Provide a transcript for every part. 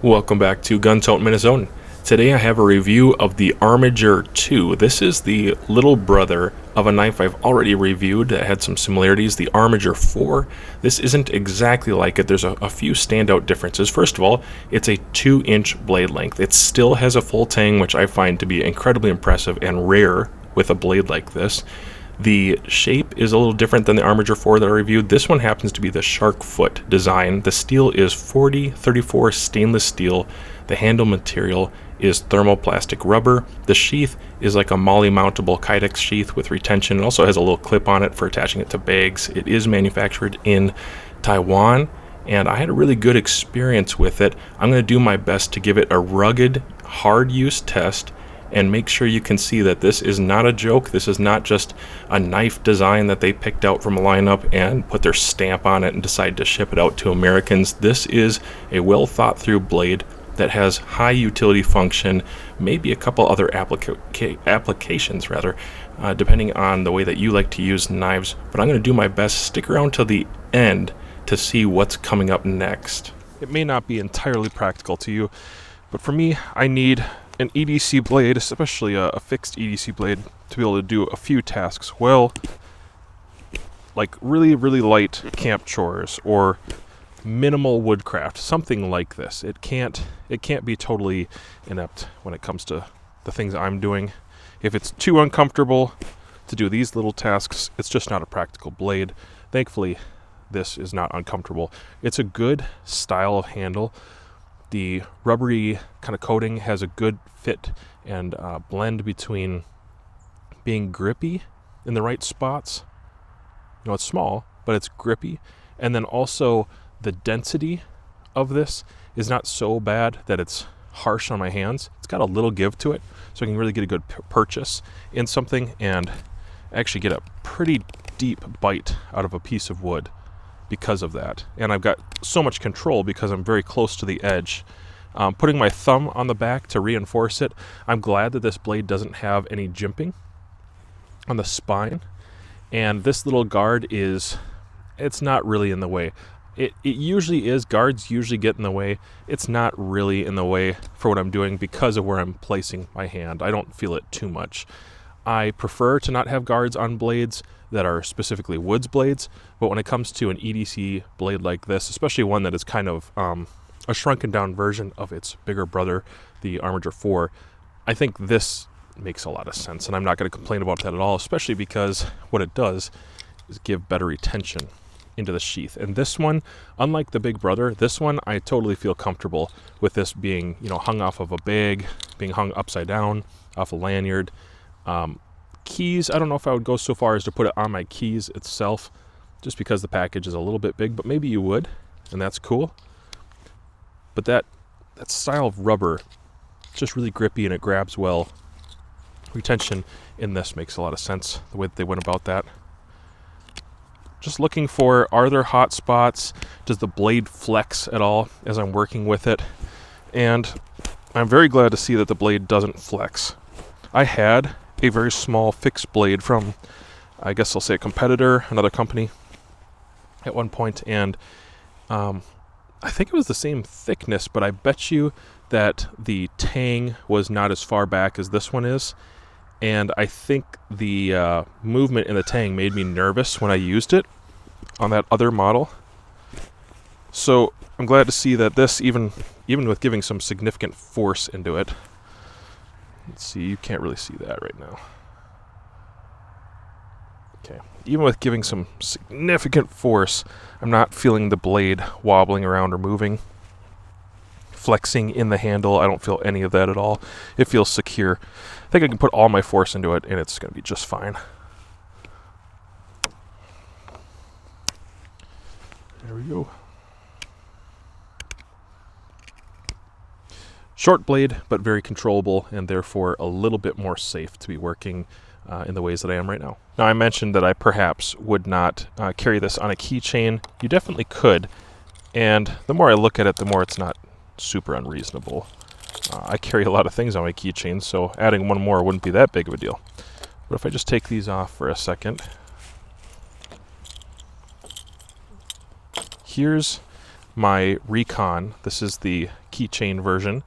Welcome back to Gun Tote Minnesota. Today I have a review of the Armiger 2. This is the little brother of a knife I've already reviewed that had some similarities, the Armiger 4. This isn't exactly like it. There's a few standout differences. First of all, it's a 2-inch blade length. It still has a full tang, which I find to be incredibly impressive and rare with a blade like this. The shape is a little different than the Armiger 4 that I reviewed. This one happens to be the shark foot design. The steel is 4034 stainless steel. The handle material is thermoplastic rubber. The sheath is like a MOLLE mountable Kydex sheath with retention. It also has a little clip on it for attaching it to bags. It is manufactured in Taiwan, and I had a really good experience with it. I'm going to do my best to give it a rugged, hard use test and make sure you can see that this is not a joke. This is not just a knife design that they picked out from a lineup and put their stamp on it and decided to ship it out to Americans. This is a well thought through blade that has high utility function, maybe a couple other applications rather, depending on the way that you like to use knives. But I'm going to do my best. Stick around till the end to see what's coming up next. It may not be entirely practical to you, but for me, I need an EDC blade, especially a fixed EDC blade, to be able to do a few tasks well, like really light camp chores or minimal woodcraft, something like this. It can't be totally inept when it comes to the things I'm doing. If it's too uncomfortable to do these little tasks, it's just not a practical blade. Thankfully, this is not uncomfortable. It's a good style of handle. The rubbery kind of coating has a good fit and blend between being grippy in the right spots. You know, it's small, but it's grippy. And then also the density of this is not so bad that it's harsh on my hands. It's got a little give to it, so I can really get a good purchase in something and actually get a pretty deep bite out of a piece of wood because of that. And I've got so much control because I'm very close to the edge. Putting my thumb on the back to reinforce it, I'm glad that this blade doesn't have any jimping on the spine. And this little guard it's not really in the way. It usually is. Guards usually get in the way. It's not really in the way for what I'm doing because of where I'm placing my hand. I don't feel it too much. I prefer to not have guards on blades that are specifically woods blades, but when it comes to an EDC blade like this, especially one that is kind of a shrunken down version of its bigger brother, the Armiger 4, I think this makes a lot of sense, and I'm not going to complain about that at all, especially because what it does is give better retention into the sheath. And this one, unlike the big brother, this one I totally feel comfortable with this being, you know, hung off of a bag, being hung upside down off a lanyard. Keys, I don't know if I would go so far as to put it on my keys itself, just because the package is a little bit big, but maybe you would, and that's cool. But that style of rubber, it's just really grippy and it grabs well. Retention in this makes a lot of sense, the way that they went about that. Just looking for, are there hot spots? Does the blade flex at all as I'm working with it? And I'm very glad to see that the blade doesn't flex. I had a very small fixed blade from, I guess I'll say a competitor, another company at one point, and I think it was the same thickness, but I bet you that the tang was not as far back as this one is, and I think the movement in the tang made me nervous when I used it on that other model. So I'm glad to see that this, even with giving some significant force into it, let's see, you can't really see that right now. Okay, even with giving some significant force, I'm not feeling the blade wobbling around or moving, flexing in the handle. I don't feel any of that at all. It feels secure. I think I can put all my force into it and it's going to be just fine. There we go. Short blade, but very controllable, and therefore a little bit more safe to be working in the ways that I am right now. Now, I mentioned that I perhaps would not carry this on a keychain. You definitely could, and the more I look at it, the more it's not super unreasonable. I carry a lot of things on my keychain, so adding one more wouldn't be that big of a deal. But if I just take these off for a second, here's my Recon. This is the keychain version.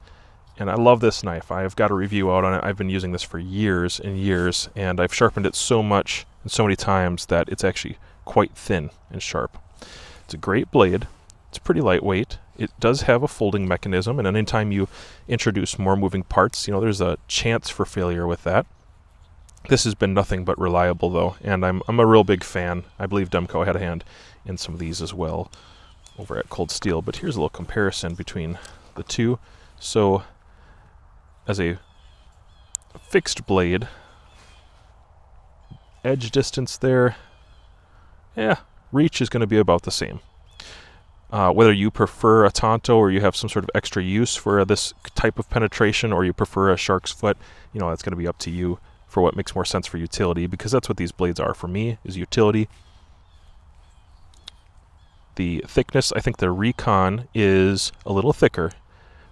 And I love this knife. I've got a review out on it. I've been using this for years and years, and I've sharpened it so much and so many times that it's actually quite thin and sharp. It's a great blade. It's pretty lightweight. It does have a folding mechanism, and anytime you introduce more moving parts, you know, there's a chance for failure with that. This has been nothing but reliable, though, and I'm a real big fan. I believe DEMKO had a hand in some of these as well over at Cold Steel, but here's a little comparison between the two. So, as a fixed blade, edge distance there, yeah, reach is going to be about the same. Whether you prefer a tanto or you have some sort of extra use for this type of penetration, or you prefer a shark's foot, you know, that's going to be up to you for what makes more sense for utility, because that's what these blades are for me, is utility. The thickness, I think the Recon is a little thicker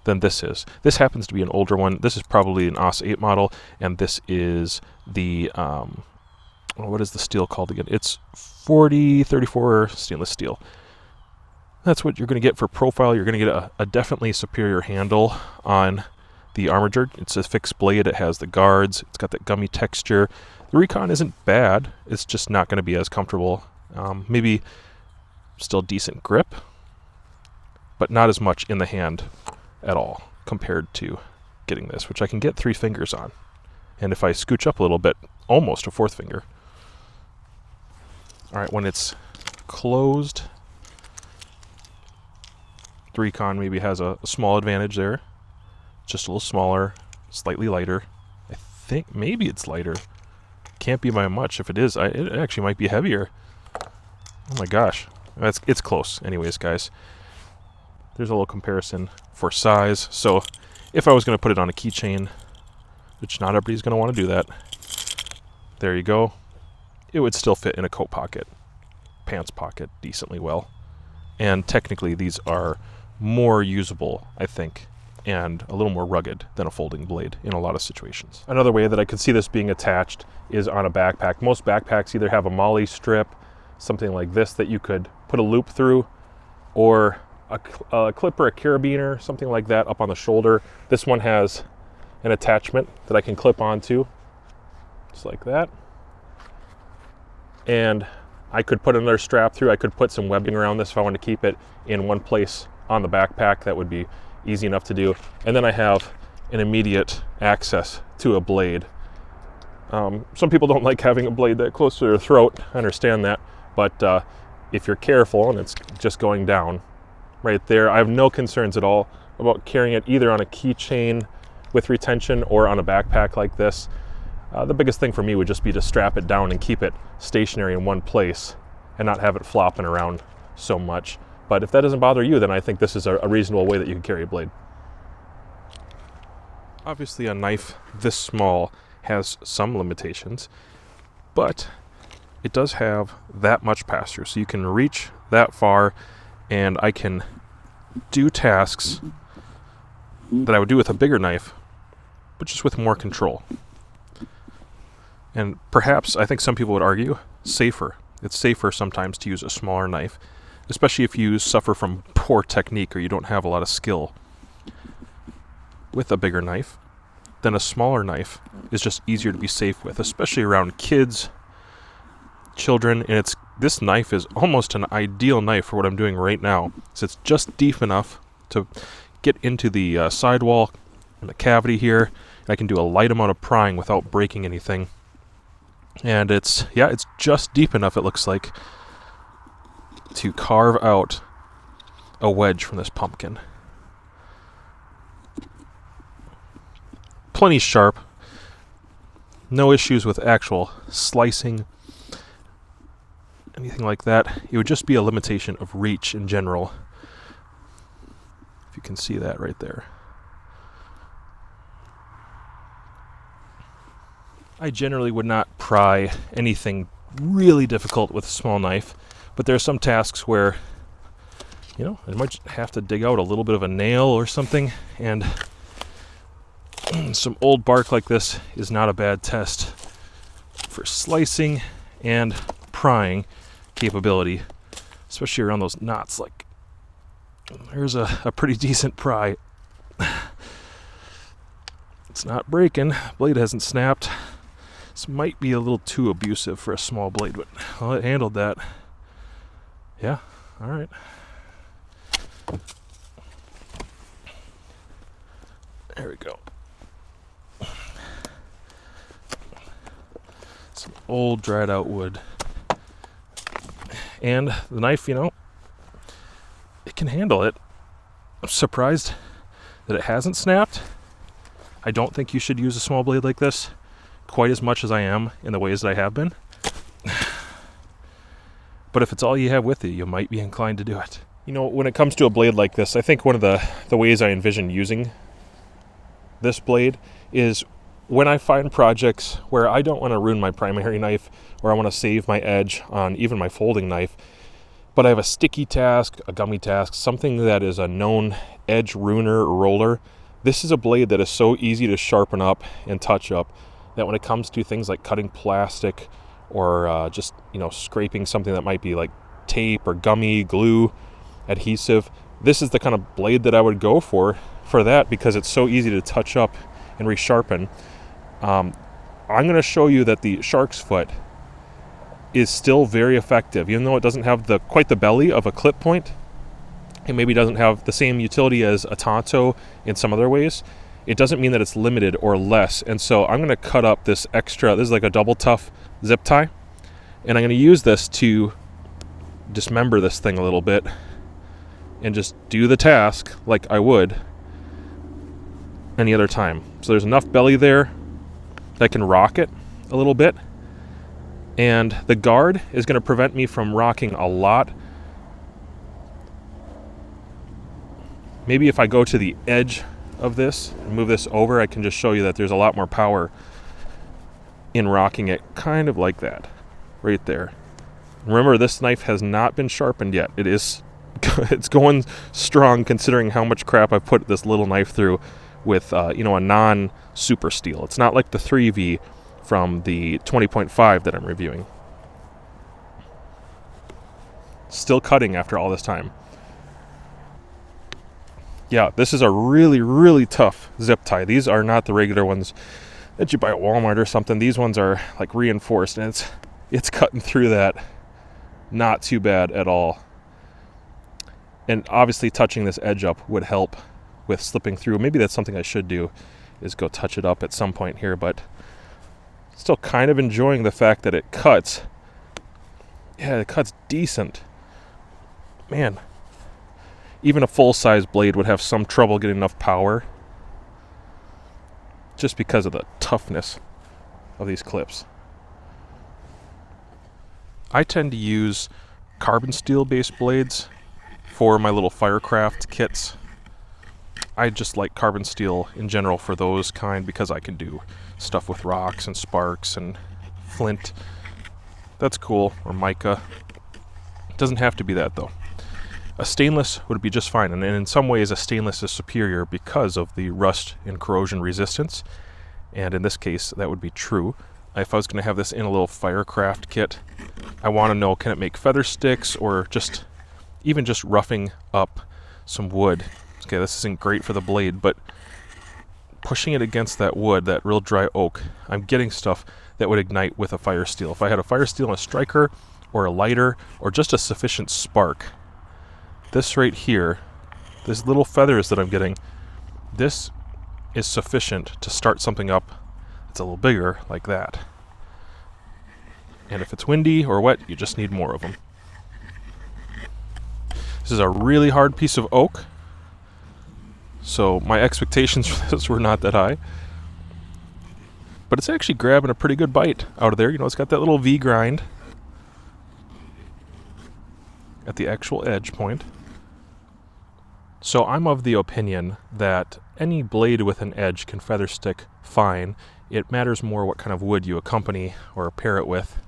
than this is. This happens to be an older one. This is probably an AUS 8 model, and this is the, what is the steel called again? It's 4034 stainless steel. That's what you're going to get for profile. You're going to get a definitely superior handle on the Armiger. It's a fixed blade. It has the guards. It's got that gummy texture. The Recon isn't bad. It's just not going to be as comfortable. Maybe still decent grip, but not as much in the hand at all compared to getting this, which I can get 3 fingers on. And if I scooch up a little bit, almost a 4th finger. All right, when it's closed, the Recon maybe has a small advantage there. Just a little smaller, slightly lighter. I think maybe it's lighter. Can't be by much. If it is, it actually might be heavier. Oh my gosh. It's close. Anyways, guys, there's a little comparison for size. So if I was going to put it on a keychain, which not everybody's going to want to do that, there you go. It would still fit in a coat pocket, pants pocket decently well. And technically these are more usable, I think, and a little more rugged than a folding blade in a lot of situations. Another way that I could see this being attached is on a backpack. Most backpacks either have a molly strip, something like this that you could put a loop through, or a clip or a carabiner, something like that up on the shoulder. This one has an attachment that I can clip onto, just like that. And I could put another strap through. I could put some webbing around this if I wanted to keep it in one place on the backpack. That would be easy enough to do. And then I have an immediate access to a blade. Some people don't like having a blade that close to their throat. I understand that. But if you're careful and it's just going down right there, I have no concerns at all about carrying it either on a keychain with retention or on a backpack like this. The biggest thing for me would just be to strap it down and keep it stationary in one place and not have it flopping around so much. But if that doesn't bother you, then I think this is a reasonable way that you can carry a blade. Obviously, a knife this small has some limitations, but it does have that much pass-through, so you can reach that far, and I can do tasks that I would do with a bigger knife, but just with more control. And perhaps, I think some people would argue, safer. It's safer sometimes to use a smaller knife, especially if you suffer from poor technique or you don't have a lot of skill with a bigger knife. Then a smaller knife is just easier to be safe with, especially around kids, children, and this knife is almost an ideal knife for what I'm doing right now. So it's just deep enough to get into the sidewall and the cavity here, and I can do a light amount of prying without breaking anything. And it's just deep enough, it looks like, to carve out a wedge from this pumpkin. Plenty sharp. No issues with actual slicing, anything like that. It would just be a limitation of reach in general. If you can see that right there. I generally would not pry anything really difficult with a small knife, but there are some tasks where, you know, I might have to dig out a little bit of a nail or something, and some old bark like this is not a bad test for slicing and prying capability, especially around those knots. Like, there's a pretty decent pry It's not breaking. Blade hasn't snapped. This might be a little too abusive for a small blade, but well, it handled that. Yeah, all right. There we go. Some old dried out wood. And the knife, you know, it can handle it. I'm surprised that it hasn't snapped. I don't think you should use a small blade like this quite as much as I am in the ways that I have been. But if it's all you have with you, you might be inclined to do it. You know, when it comes to a blade like this, I think one of the ways I envision using this blade is when I find projects where I don't want to ruin my primary knife, or I want to save my edge on even my folding knife, but I have a sticky task, a gummy task, something that is a known edge ruiner or roller. This is a blade that is so easy to sharpen up and touch up that when it comes to things like cutting plastic or just, you know, scraping something that might be like tape or gummy, glue, adhesive, this is the kind of blade that I would go for that, because it's so easy to touch up and resharpen. I'm going to show you that the shark's foot is still very effective, even though it doesn't have quite the belly of a clip point. It maybe doesn't have the same utility as a Tonto in some other ways. It doesn't mean that it's limited or less. And so I'm going to cut up this extra, this is like a double tough zip tie, and I'm going to use this to dismember this thing a little bit and just do the task like I would any other time. So there's enough belly there that I can rock it a little bit, and the guard is going to prevent me from rocking a lot. Maybe if I go to the edge of this and move this over, I can just show you that there's a lot more power in rocking it, kind of like that, right there. Remember, this knife has not been sharpened yet. It's going strong considering how much crap I've put this little knife through with you know, a non-super steel. It's not like the 3V from the 20.5 that I'm reviewing. Still cutting after all this time. Yeah, this is a really, really tough zip tie. These are not the regular ones that you buy at Walmart or something. These ones are like reinforced, and it's cutting through that not too bad at all. And obviously touching this edge up would help with slipping through. Maybe that's something I should do, is go touch it up at some point here, but still kind of enjoying the fact that it cuts. Yeah, it cuts decent. Man, even a full-size blade would have some trouble getting enough power just because of the toughness of these clips. I tend to use carbon steel based blades for my little Firecraft kits. I just like carbon steel in general for those kind because I can do stuff with rocks and sparks and flint. That's cool. Or mica. It doesn't have to be that though. A stainless would be just fine, and in some ways a stainless is superior because of the rust and corrosion resistance, and in this case that would be true. If I was going to have this in a little Firecraft kit, I want to know, can it make feather sticks or just even just roughing up some wood. Okay, this isn't great for the blade, but pushing it against that wood, that real dry oak, I'm getting stuff that would ignite with a fire steel. If I had a fire steel and a striker or a lighter or just a sufficient spark, this right here, this little feathers that I'm getting, this is sufficient to start something up that's a little bigger like that. And if it's windy or wet, you just need more of them. This is a really hard piece of oak, so my expectations for this were not that high. But it's actually grabbing a pretty good bite out of there. You know, it's got that little V grind at the actual edge point. So I'm of the opinion that any blade with an edge can feather stick fine. It matters more what kind of wood you accompany or pair it with.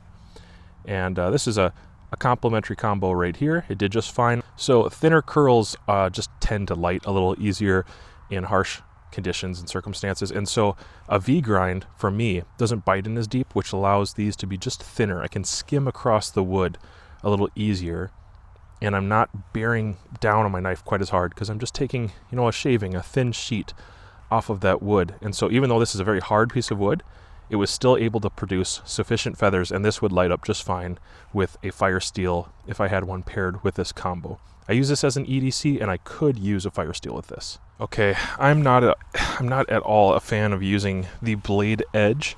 And this is a complementary combo right here. It did just fine. So thinner curls just tend to light a little easier in harsh conditions and circumstances. And so a V grind for me doesn't bite in as deep, which allows these to be just thinner. I can skim across the wood a little easier, and I'm not bearing down on my knife quite as hard because I'm just taking, you know, a shaving, a thin sheet off of that wood. And so even though this is a very hard piece of wood, it was still able to produce sufficient feathers, and this would light up just fine with a fire steel if I had one paired with this combo. I use this as an EDC, and I could use a fire steel with this. Okay, I'm not at all a fan of using the blade edge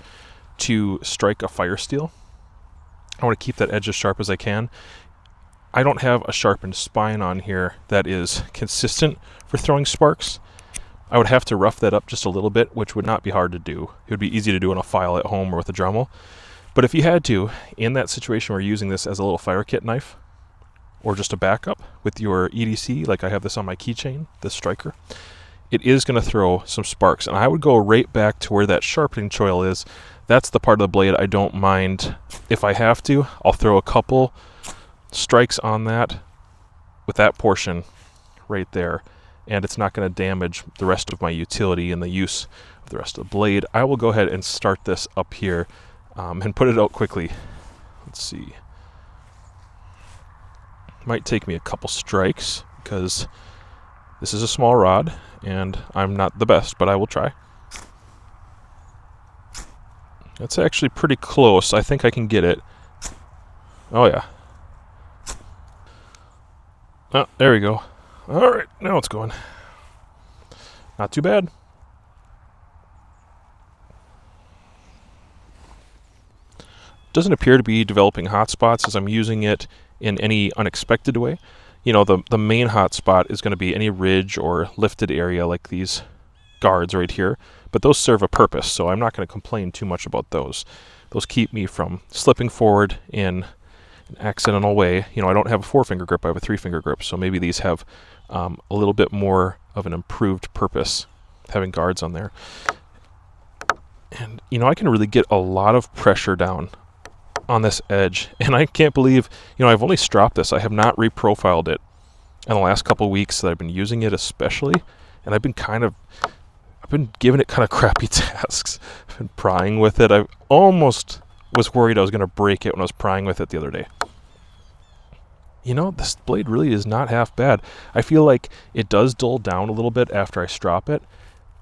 to strike a fire steel. I want to keep that edge as sharp as I can. I don't have a sharpened spine on here that is consistent for throwing sparks. I would have to rough that up just a little bit, which would not be hard to do. It would be easy to do on a file at home or with a Dremel. But if you had to, in that situation where you're using this as a little fire kit knife, or just a backup with your EDC, like I have this on my keychain, this striker, it is going to throw some sparks. And I would go right back to where that sharpening choil is. That's the part of the blade I don't mind. If I have to, I'll throw a couple strikes on that with that portion right there, and it's not going to damage the rest of my utility and the use of the rest of the blade. I will go ahead and start this up here and put it out quickly. Let's see. Might take me a couple strikes because this is a small rod and I'm not the best, but I will try. That's actually pretty close. I think I can get it. Oh yeah. Oh, there we go. All right, now it's going. Not too bad. Doesn't appear to be developing hot spots as I'm using it in any unexpected way. You know, the main hot spot is going to be any ridge or lifted area like these guards right here, but those serve a purpose, so I'm not going to complain too much about those. Those keep me from slipping forward in an accidental way. You know, I don't have a 4-finger grip, I have a 3-finger grip, so maybe these have a little bit more of an improved purpose, having guards on there. And, you know, I can really get a lot of pressure down on this edge, and I can't believe, you know, I've only stropped this. I have not reprofiled it in the last couple weeks that I've been using it especially, and I've been giving it kind of crappy tasks. I've been prying with it. I almost was worried I was going to break it when I was prying with it the other day. You know, this blade really is not half bad. I feel like it does dull down a little bit after I strop it,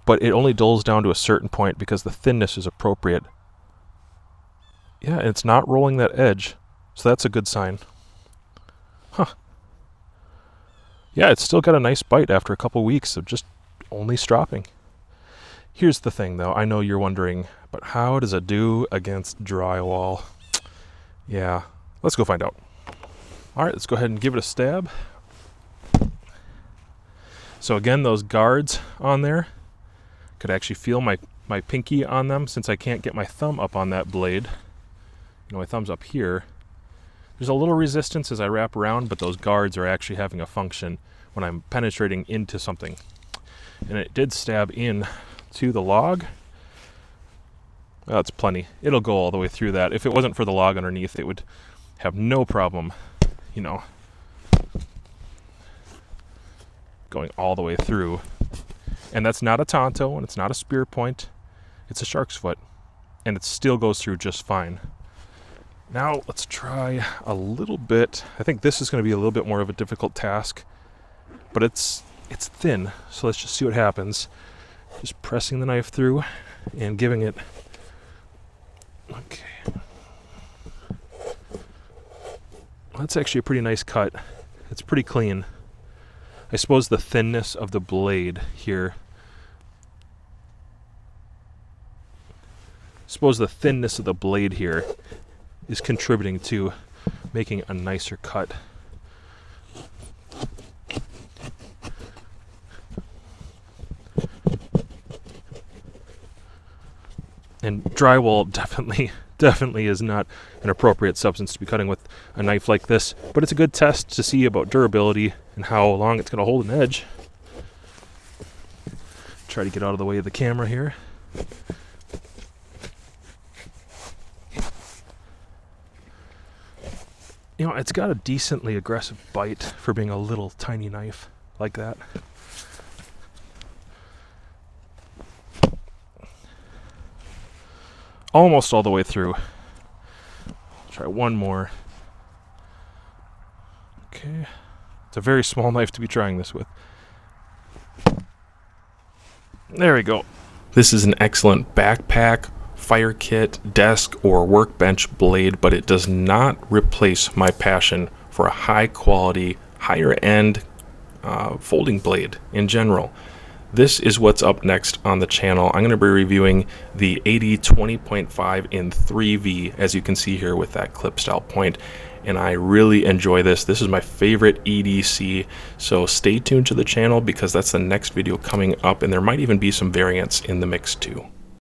but it only dulls down to a certain point because the thinness is appropriate. Yeah, it's not rolling that edge, so that's a good sign. Huh. Yeah, it's still got a nice bite after a couple weeks of just only stropping. Here's the thing, though. I know you're wondering, but how does it do against drywall? Yeah, let's go find out. All right, let's go ahead and give it a stab. So again, those guards on there, could actually feel my pinky on them since I can't get my thumb up on that blade. You know, my thumb's up here. There's a little resistance as I wrap around, but those guards are actually having a function when I'm penetrating into something. And it did stab in to the log. Well, that's plenty. It'll go all the way through that. If it wasn't for the log underneath, it would have no problem, you know, going all the way through. And that's not a Tonto, and it's not a spear point. It's a shark's foot, and it still goes through just fine. Now let's try a little bit. I think this is going to be a little bit more of a difficult task, but it's thin, so let's just see what happens. Just pressing the knife through and giving it. Okay. That's actually a pretty nice cut. It's pretty clean. I suppose the thinness of the blade here. Is contributing to making a nicer cut. And drywall definitely is not an appropriate substance to be cutting with a knife like this, but it's a good test to see about durability and how long it's going to hold an edge. Try to get out of the way of the camera here. You know, it's got a decently aggressive bite for being a little tiny knife like that. Almost all the way through. Try one more. Okay. It's a very small knife to be trying this with. There we go. This is an excellent backpack, fire kit, desk, or workbench blade, but it does not replace my passion for a high quality, higher end folding blade in general. This is what's up next on the channel. I'm going to be reviewing the 80-20.5 in 3V, as you can see here with that clip style point. And I really enjoy this. This is my favorite EDC, so stay tuned to the channel because that's the next video coming up, and there might even be some variants in the mix too.